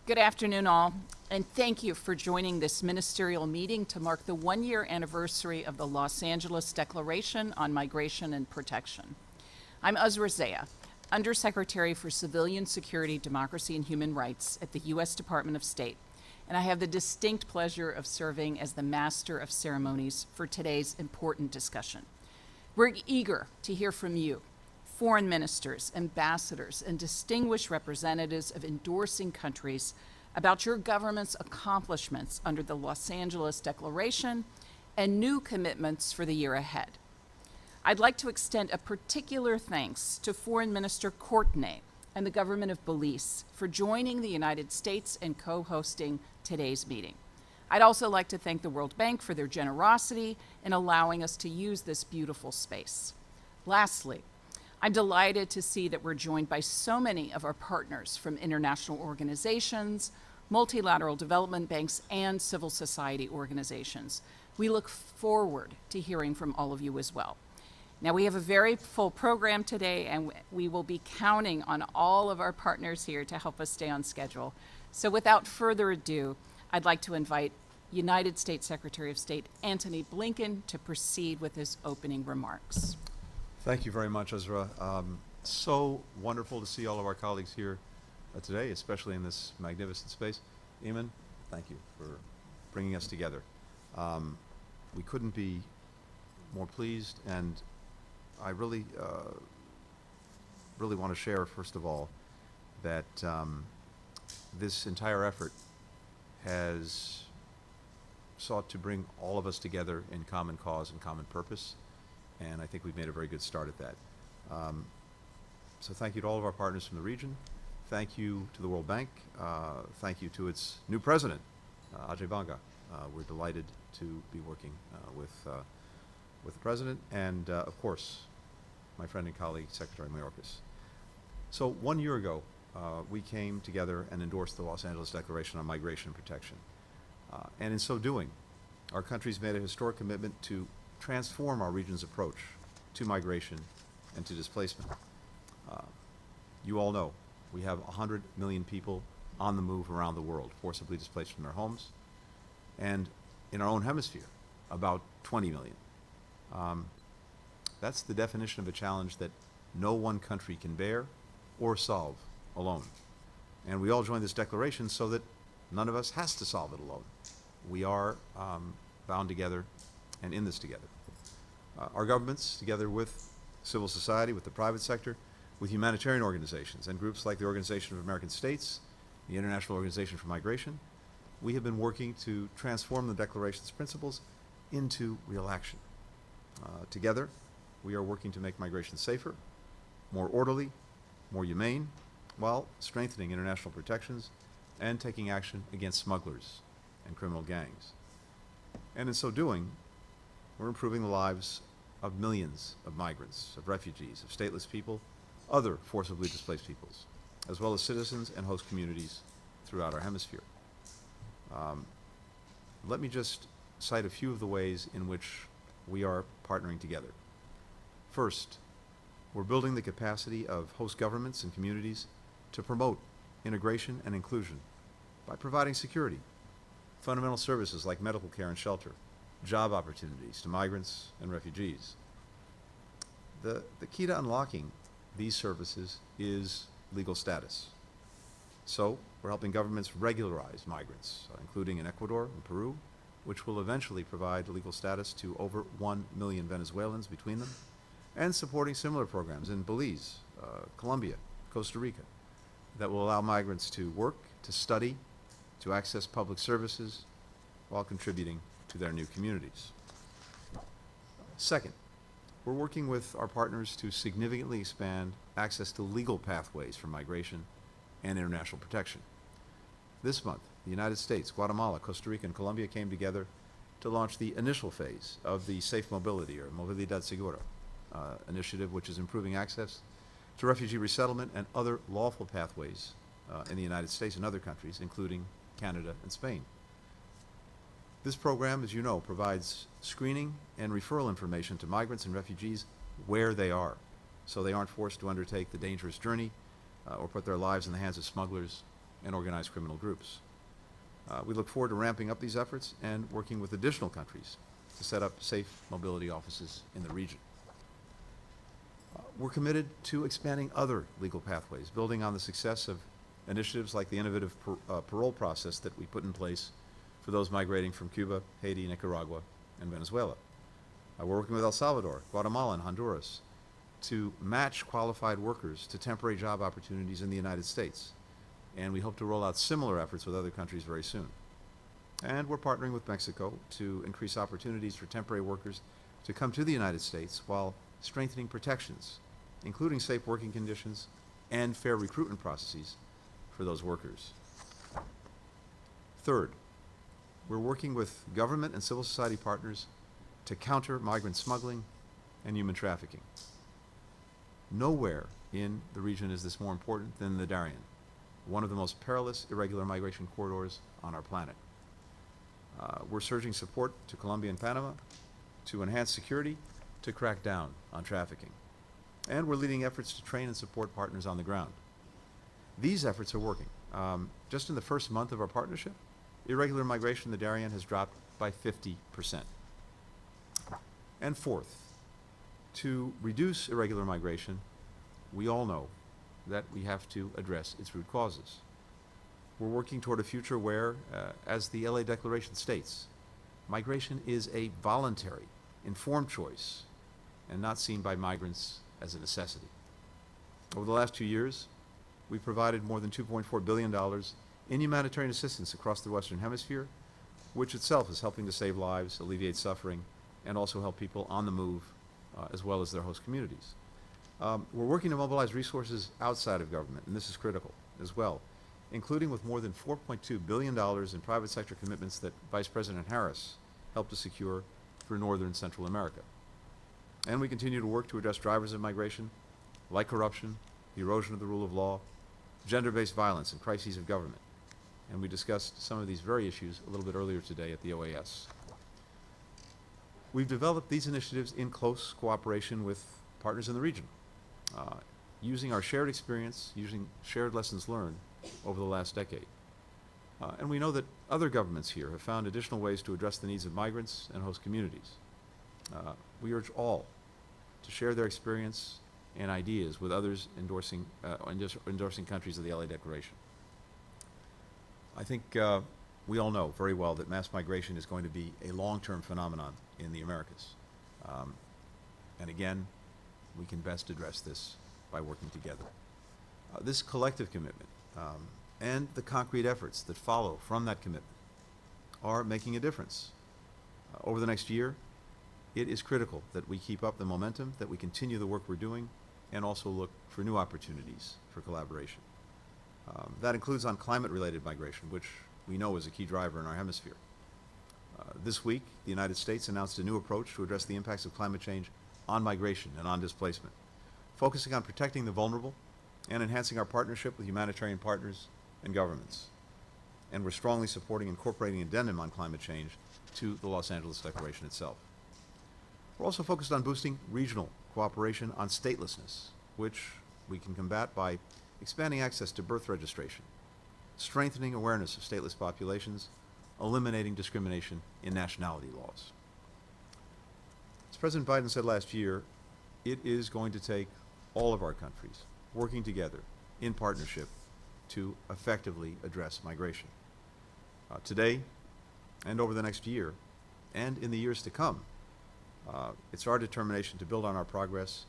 Good afternoon, all, and thank you for joining this ministerial meeting to mark the one-year anniversary of the Los Angeles Declaration on Migration and Protection. I'm Uzra Zaya, Undersecretary for Civilian Security, Democracy, and Human Rights at the U.S. Department of State, and I have the distinct pleasure of serving as the Master of Ceremonies for today's important discussion. We're eager to hear from you, foreign ministers, ambassadors, and distinguished representatives of endorsing countries about your government's accomplishments under the Los Angeles Declaration and new commitments for the year ahead. I'd like to extend a particular thanks to Foreign Minister Courtney and the government of Belize for joining the United States and co-hosting today's meeting. I'd also like to thank the World Bank for their generosity in allowing us to use this beautiful space. Lastly, I'm delighted to see that we're joined by so many of our partners from international organizations, multilateral development banks, and civil society organizations. We look forward to hearing from all of you as well. Now, we have a very full program today, and we will be counting on all of our partners here to help us stay on schedule. So without further ado, I'd like to invite United States Secretary of State Antony Blinken to proceed with his opening remarks. Thank you very much, Uzra. So wonderful to see all of our colleagues here today, especially in this magnificent space. Eamon, thank you for bringing us together. We couldn't be more pleased, and I really want to share, first of all, that this entire effort has sought to bring all of us together in common cause and common purpose. And I think we've made a very good start at that. So thank you to all of our partners from the region. Thank you to the World Bank. Thank you to its new president, Ajay Banga. We're delighted to be working with the president and, of course, my friend and colleague, Secretary Mayorkas. So 1 year ago, we came together and endorsed the Los Angeles Declaration on Migration and Protection. And in so doing, our country's made a historic commitment to transform our region's approach to migration and to displacement. You all know we have 100 million people on the move around the world, forcibly displaced from their homes, and in our own hemisphere, about 20 million. That's the definition of a challenge that no one country can bear or solve alone. And we all joined this declaration so that none of us has to solve it alone. We are bound together and in this together. Our governments, together with civil society, with the private sector, with humanitarian organizations and groups like the Organization of American States, the International Organization for Migration, we have been working to transform the Declaration's principles into real action. Together, we are working to make migration safer, more orderly, more humane, while strengthening international protections and taking action against smugglers and criminal gangs. And in so doing, we're improving the lives of millions of migrants, of refugees, of stateless people, other forcibly displaced peoples, as well as citizens and host communities throughout our hemisphere. Let me just cite a few of the ways in which we are partnering together. First, we're building the capacity of host governments and communities to promote integration and inclusion by providing security, fundamental services like medical care and shelter, job opportunities to migrants and refugees. The key to unlocking these services is legal status. So we're helping governments regularize migrants, including in Ecuador and Peru, which will eventually provide legal status to over 1 million Venezuelans between them, and supporting similar programs in Belize, Colombia, Costa Rica, that will allow migrants to work, to study, to access public services, while contributing to their new communities. Second, we're working with our partners to significantly expand access to legal pathways for migration and international protection. This month, the United States, Guatemala, Costa Rica, and Colombia came together to launch the initial phase of the Safe Mobility, or Movilidad Segura, initiative, which is improving access to refugee resettlement and other lawful pathways in the United States and other countries, including Canada and Spain. This program, as you know, provides screening and referral information to migrants and refugees where they are, so they aren't forced to undertake the dangerous journey or put their lives in the hands of smugglers and organized criminal groups. We look forward to ramping up these efforts and working with additional countries to set up safe mobility offices in the region. We're committed to expanding other legal pathways, building on the success of initiatives like the innovative parole process that we put in place for those migrating from Cuba, Haiti, Nicaragua, and Venezuela. We're working with El Salvador, Guatemala, and Honduras to match qualified workers to temporary job opportunities in the United States. And we hope to roll out similar efforts with other countries very soon. And we're partnering with Mexico to increase opportunities for temporary workers to come to the United States while strengthening protections, including safe working conditions and fair recruitment processes for those workers. Third, we're working with government and civil society partners to counter migrant smuggling and human trafficking. Nowhere in the region is this more important than the Darien, one of the most perilous irregular migration corridors on our planet. We're surging support to Colombia and Panama to enhance security, to crack down on trafficking. And we're leading efforts to train and support partners on the ground. These efforts are working. Just in the first month of our partnership, irregular migration in the Darien has dropped by 50%. And fourth, to reduce irregular migration, we all know that we have to address its root causes. We're working toward a future where, as the LA Declaration states, migration is a voluntary, informed choice and not seen by migrants as a necessity. Over the last 2 years, we've provided more than $2.4 billion in humanitarian assistance across the Western Hemisphere, which itself is helping to save lives, alleviate suffering, and also help people on the move, as well as their host communities. We're working to mobilize resources outside of government, and this is critical as well, including with more than $4.2 billion in private sector commitments that Vice President Harris helped to secure for Northern and Central America. And we continue to work to address drivers of migration, like corruption, the erosion of the rule of law, gender-based violence, and crises of government. And we discussed some of these very issues a little bit earlier today at the OAS. We've developed these initiatives in close cooperation with partners in the region, using our shared experience, using shared lessons learned over the last decade. And we know that other governments here have found additional ways to address the needs of migrants and host communities. We urge all to share their experience and ideas with others endorsing countries of the LA Declaration. I think we all know very well that mass migration is going to be a long-term phenomenon in the Americas. And again, we can best address this by working together. This collective commitment and the concrete efforts that follow from that commitment are making a difference. Over the next year, it is critical that we keep up the momentum, that we continue the work we're doing, and also look for new opportunities for collaboration. That includes on climate-related migration, which we know is a key driver in our hemisphere. This week, the United States announced a new approach to address the impacts of climate change on migration and on displacement, focusing on protecting the vulnerable and enhancing our partnership with humanitarian partners and governments. And we're strongly supporting incorporating an addendum on climate change to the Los Angeles Declaration itself. We're also focused on boosting regional cooperation on statelessness, which we can combat by expanding access to birth registration, strengthening awareness of stateless populations, eliminating discrimination in nationality laws. As President Biden said last year, it is going to take all of our countries working together in partnership to effectively address migration. Today and over the next year and in the years to come, it's our determination to build on our progress,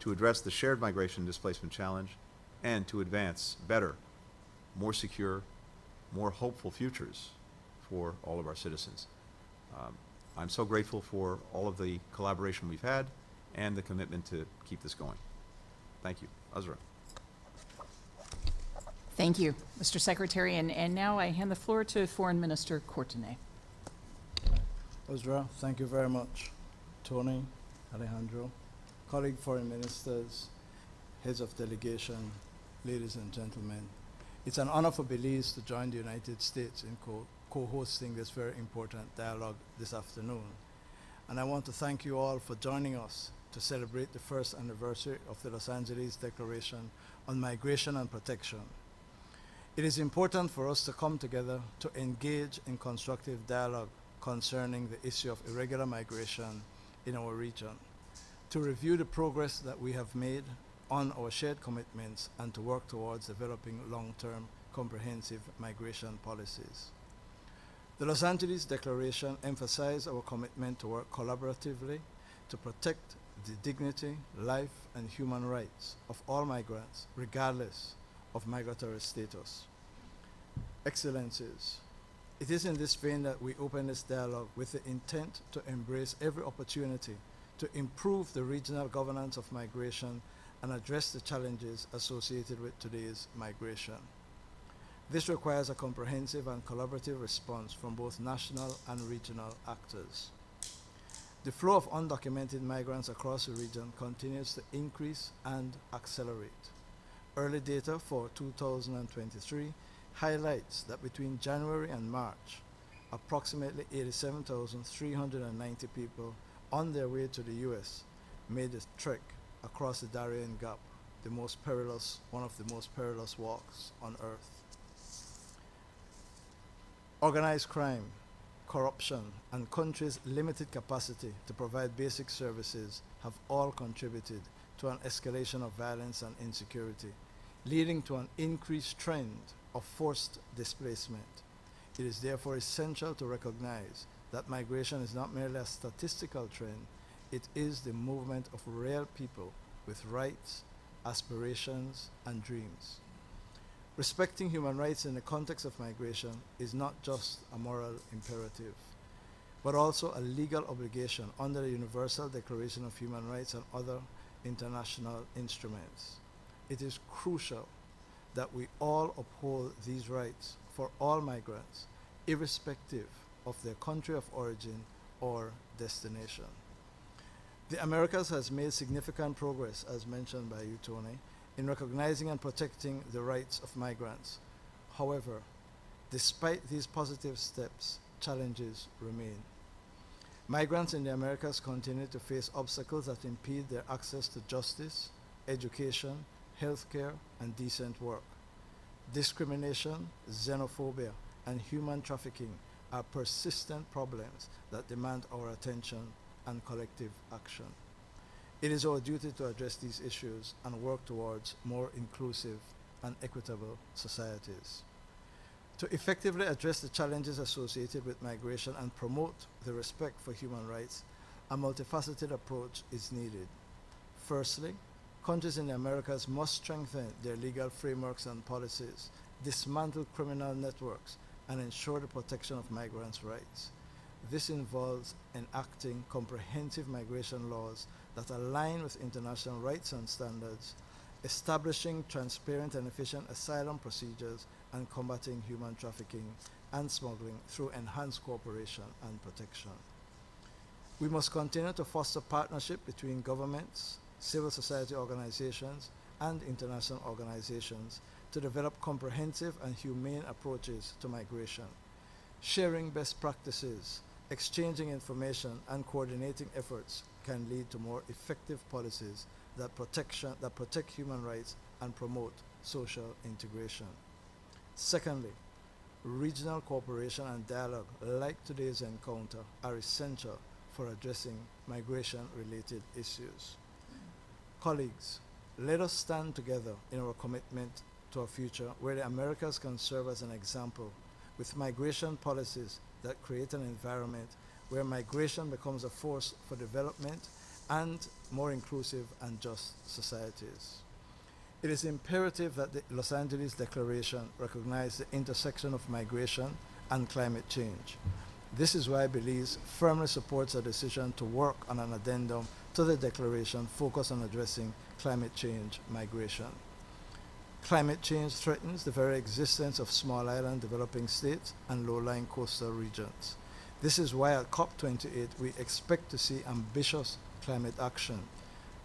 to address the shared migration and displacement challenge, and to advance better, more secure, more hopeful futures for all of our citizens. I'm so grateful for all of the collaboration we've had and the commitment to keep this going. Thank you. Azra. Thank you, Mr. Secretary. And now I hand the floor to Foreign Minister Courtenay. Uzra, thank you very much. Tony, Alejandro, colleague foreign ministers, heads of delegation, ladies and gentlemen. It's an honor for Belize to join the United States in co-hosting this very important dialogue this afternoon. And I want to thank you all for joining us to celebrate the first anniversary of the Los Angeles Declaration on Migration and Protection. It is important for us to come together to engage in constructive dialogue concerning the issue of irregular migration in our region, to review the progress that we have made on our shared commitments, and to work towards developing long-term comprehensive migration policies. The Los Angeles Declaration emphasized our commitment to work collaboratively to protect the dignity, life, and human rights of all migrants, regardless of migratory status. Excellencies, it is in this vein that we open this dialogue with the intent to embrace every opportunity to improve the regional governance of migration and address the challenges associated with today's migration. This requires a comprehensive and collaborative response from both national and regional actors. The flow of undocumented migrants across the region continues to increase and accelerate. Early data for 2023 highlights that between January and March, approximately 87,390 people on their way to the U.S. made a trek across the Darien Gap, one of the most perilous walks on earth. Organized crime, corruption, and countries' limited capacity to provide basic services have all contributed to an escalation of violence and insecurity, leading to an increased trend of forced displacement. It is therefore essential to recognize that migration is not merely a statistical trend, it is the movement of real people with rights, aspirations, and dreams. Respecting human rights in the context of migration is not just a moral imperative, but also a legal obligation under the Universal Declaration of Human Rights and other international instruments. It is crucial that we all uphold these rights for all migrants, irrespective of their country of origin or destination. The Americas has made significant progress, as mentioned by you, Tony, in recognizing and protecting the rights of migrants. However, despite these positive steps, challenges remain. Migrants in the Americas continue to face obstacles that impede their access to justice, education, healthcare, and decent work. Discrimination, xenophobia, and human trafficking are persistent problems that demand our attention and collective action. It is our duty to address these issues and work towards more inclusive and equitable societies. To effectively address the challenges associated with migration and promote the respect for human rights, a multifaceted approach is needed. Firstly, countries in the Americas must strengthen their legal frameworks and policies, dismantle criminal networks, and ensure the protection of migrants' rights. This involves enacting comprehensive migration laws that align with international rights and standards, establishing transparent and efficient asylum procedures, and combating human trafficking and smuggling through enhanced cooperation and protection. We must continue to foster partnership between governments, civil society organizations, and international organizations to develop comprehensive and humane approaches to migration. Sharing best practices, exchanging information, and coordinating efforts can lead to more effective policies that protect human rights and promote social integration. Secondly, regional cooperation and dialogue like today's encounter are essential for addressing migration-related issues. Colleagues, let us stand together in our commitment to a future where the Americas can serve as an example with migration policies that create an environment where migration becomes a force for development and more inclusive and just societies. It is imperative that the Los Angeles Declaration recognize the intersection of migration and climate change. This is why Belize firmly supports a decision to work on an addendum to the declaration focused on addressing climate change migration. Climate change threatens the very existence of small island developing states and low-lying coastal regions. This is why at COP28 we expect to see ambitious climate action,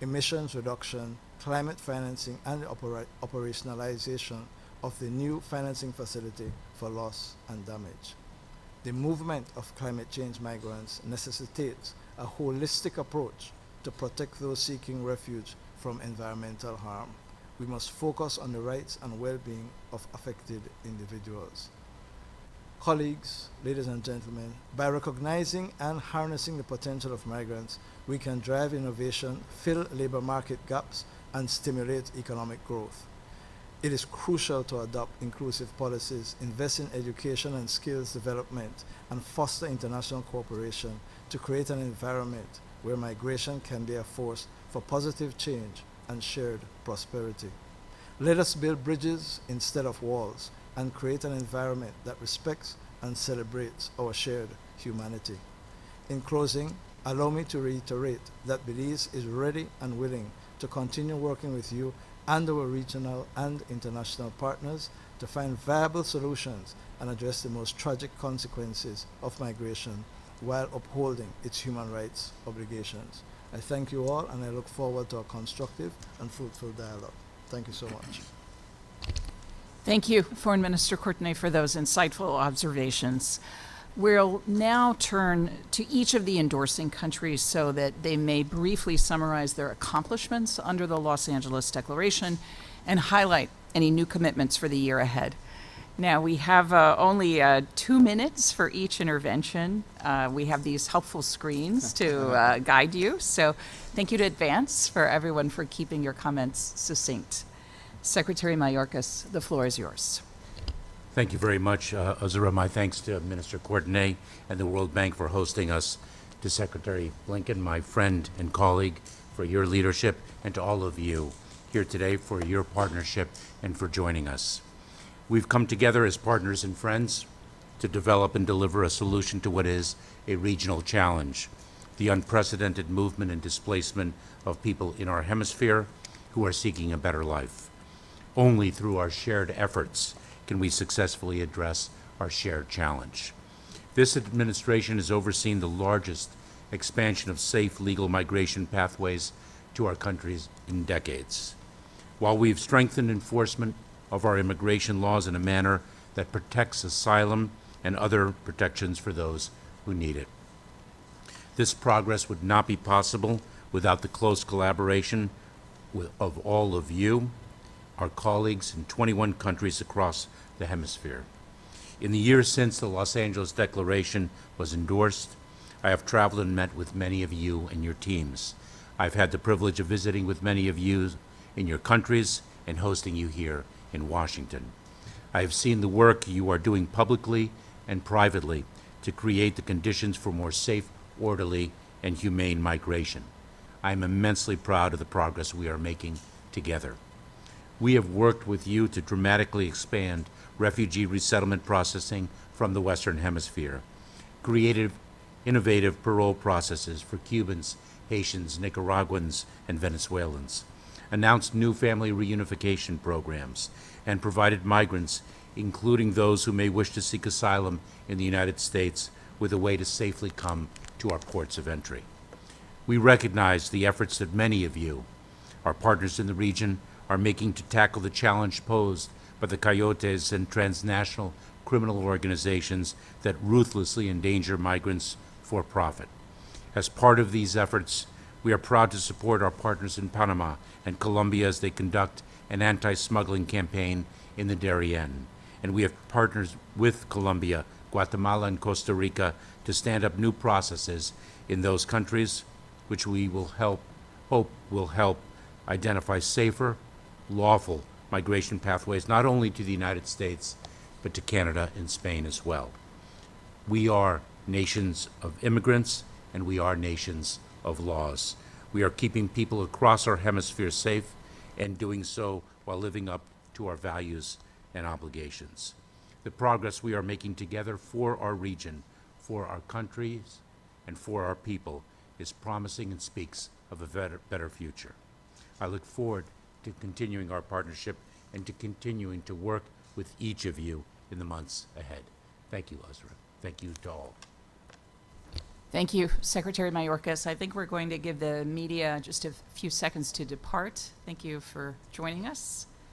emissions reduction, climate financing, and the operationalization of the new financing facility for loss and damage. The movement of climate change migrants necessitates a holistic approach to protect those seeking refuge from environmental harm. we must focus on the rights and well-being of affected individuals. Colleagues, ladies and gentlemen, by recognizing and harnessing the potential of migrants, we can drive innovation, fill labor market gaps, and stimulate economic growth. It is crucial to adopt inclusive policies, invest in education and skills development, and foster international cooperation to create an environment where migration can be a force for positive change and shared prosperity. Let us build bridges instead of walls and create an environment that respects and celebrates our shared humanity. In closing, allow me to reiterate that Belize is ready and willing to continue working with you and our regional and international partners to find viable solutions and address the most tragic consequences of migration while upholding its human rights obligations. I thank you all, and I look forward to a constructive and fruitful dialogue. Thank you so much. Thank you, Foreign Minister Courtenay, for those insightful observations. We'll now turn to each of the endorsing countries so that they may briefly summarize their accomplishments under the Los Angeles Declaration and highlight any new commitments for the year ahead. Now, we have only 2 minutes for each intervention. We have these helpful screens to guide you, so thank you in advance for everyone for keeping your comments succinct. Secretary Mayorkas, the floor is yours. Thank you very much, Azura. My thanks to Minister Courtenay and the World Bank for hosting us, to Secretary Blinken, my friend and colleague, for your leadership, and to all of you here today for your partnership and for joining us. We've come together as partners and friends to develop and deliver a solution to what is a regional challenge, the unprecedented movement and displacement of people in our hemisphere who are seeking a better life. Only through our shared efforts can we successfully address our shared challenge. This administration has overseen the largest expansion of safe legal migration pathways to our countries in decades. While we've strengthened enforcement of our immigration laws in a manner that protects asylum and other protections for those who need it. This progress would not be possible without the close collaboration of all of you, our colleagues in 21 countries across the hemisphere. In the years since the Los Angeles Declaration was endorsed, I have traveled and met with many of you and your teams. I've had the privilege of visiting with many of you in your countries and hosting you here in Washington. I have seen the work you are doing publicly and privately to create the conditions for more safe, orderly, and humane migration. I am immensely proud of the progress we are making together. We have worked with you to dramatically expand refugee resettlement processing from the Western Hemisphere, creative, innovative parole processes for Cubans, Haitians, Nicaraguans, and Venezuelans, announced new family reunification programs, and provided migrants, including those who may wish to seek asylum in the United States, with a way to safely come to our ports of entry. We recognize the efforts that many of you, our partners in the region, are making to tackle the challenge posed by the coyotes and transnational criminal organizations that ruthlessly endanger migrants for profit. As part of these efforts, we are proud to support our partners in Panama and Colombia as they conduct an anti-smuggling campaign in the Darien. And we have partners with Colombia, Guatemala, and Costa Rica to stand up new processes in those countries, which we will hope will help identify safer, lawful migration pathways, not only to the United States, but to Canada and Spain as well. We are nations of immigrants, and we are nations of laws. We are keeping people across our hemisphere safe, and doing so while living up to our values and obligations. The progress we are making together for our region, for our countries, and for our people is promising and speaks of a better future. I look forward to continuing our partnership and to continuing to work with each of you in the months ahead. Thank you, Azra. Thank you to all. Thank you, Secretary Mayorkas. I think we're going to give the media just a few seconds to depart. Thank you for joining us.